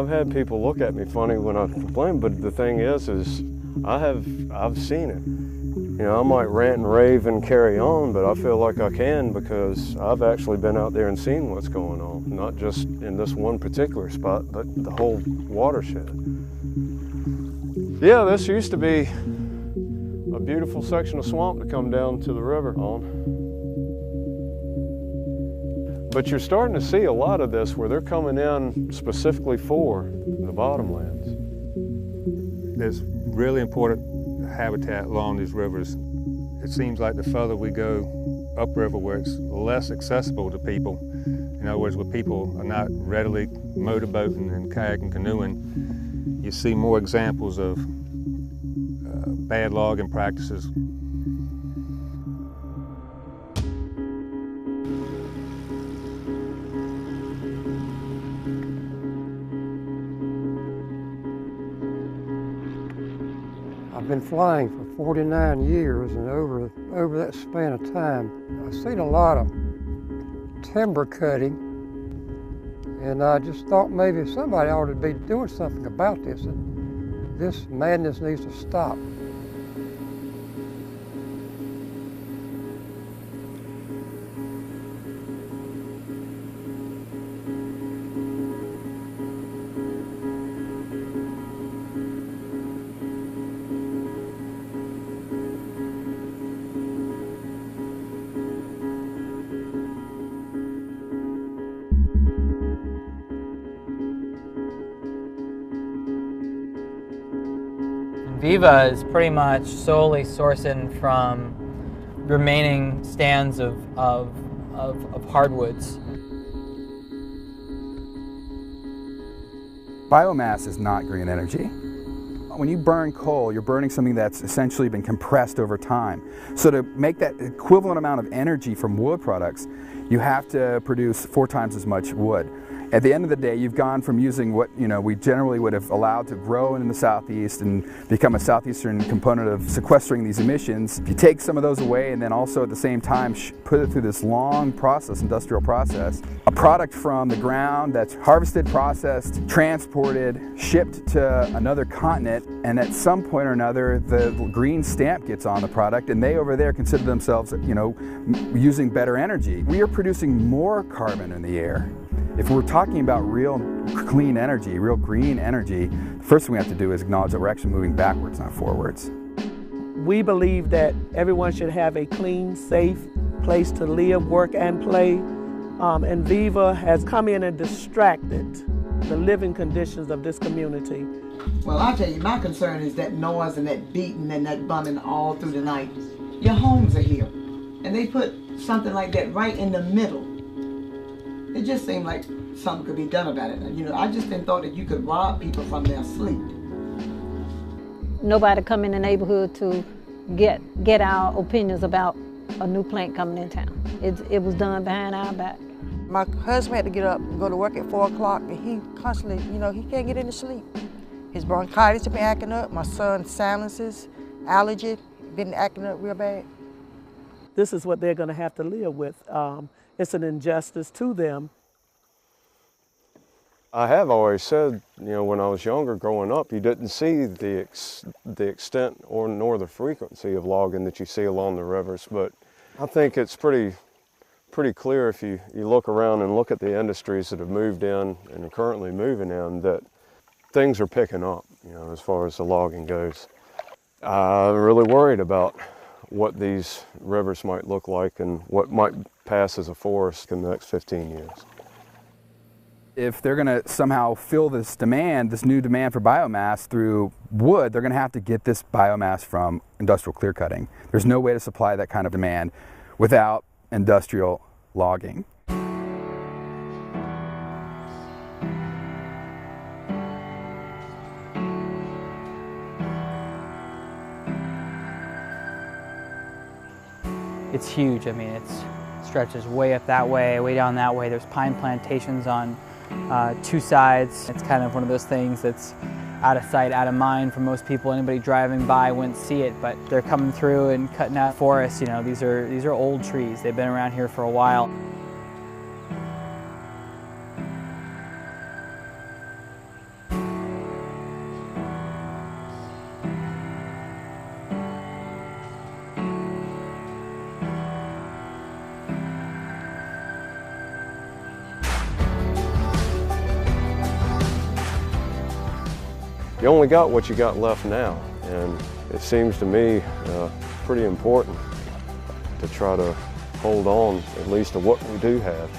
I've had people look at me funny when I complain, but the thing is I've seen it. You know, I might rant and rave and carry on, but I feel like I can because I've actually been out there and seen what's going on, not just in this one particular spot, but the whole watershed. Yeah, this used to be a beautiful section of swamp to come down to the river on. But you're starting to see a lot of this where they're coming in specifically for the bottomlands. There's really important habitat along these rivers. It seems like the further we go upriver where it's less accessible to people, in other words, where people are not readily motorboating and kayaking, canoeing, you see more examples of bad logging practices. I've been flying for 49 years, and over that span of time, I've seen a lot of timber cutting, and I just thought maybe somebody ought to be doing something about this, and this madness needs to stop. Viva is pretty much solely sourcing from remaining stands of hardwoods. Biomass is not green energy. When you burn coal, you're burning something that's essentially been compressed over time. So to make that equivalent amount of energy from wood products, you have to produce 4 times as much wood. At the end of the day, you've gone from using what we generally would have allowed to grow in the southeast and become a southeastern component of sequestering these emissions. If you take some of those away and then also at the same time put it through this long process, industrial process, a product from the ground that's harvested, processed, transported, shipped to another continent, and at some point or another the green stamp gets on the product and they over there consider themselves using better energy. We are producing more carbon in the air. If we're talking about real clean energy, real green energy, the first thing we have to do is acknowledge that we're actually moving backwards, not forwards. We believe that everyone should have a clean, safe place to live, work, and play. And Viva has come in and distracted the living conditions of this community. Well, I'll tell you, my concern is that noise and that beating and that bumming all through the night. Your homes are here, and they put something like that right in the middle. It just seemed like something could be done about it. I just didn't thought that you could rob people from their sleep. Nobody come in the neighborhood to get our opinions about a new plant coming in town. It was done behind our back. My husband had to get up and go to work at 4 o'clock, and he constantly, he can't get any sleep. His bronchitis has been acting up. My son's sinuses, allergy, been acting up real bad. This is what they're going to have to live with. It's an injustice to them. I have always said, when I was younger growing up, you didn't see the extent nor the frequency of logging that you see along the rivers, but I think it's pretty clear if you look around and look at the industries that have moved in and are currently moving in that things are picking up, as far as the logging goes. I'm really worried about what these rivers might look like and what might pass as a forest in the next 15 years. If they're going to somehow fill this new demand for biomass through wood, they're going to have to get this biomass from industrial clear cutting. There's no way to supply that kind of demand without industrial logging. It's huge. I mean, it stretches way up that way, way down that way. There's pine plantations on 2 sides. It's kind of one of those things that's out of sight, out of mind for most people. Anybody driving by wouldn't see it, but they're coming through and cutting out forests. These are old trees. They've been around here for a while. you only got what you got left now. And it seems to me pretty important to try to hold on at least to what we do have.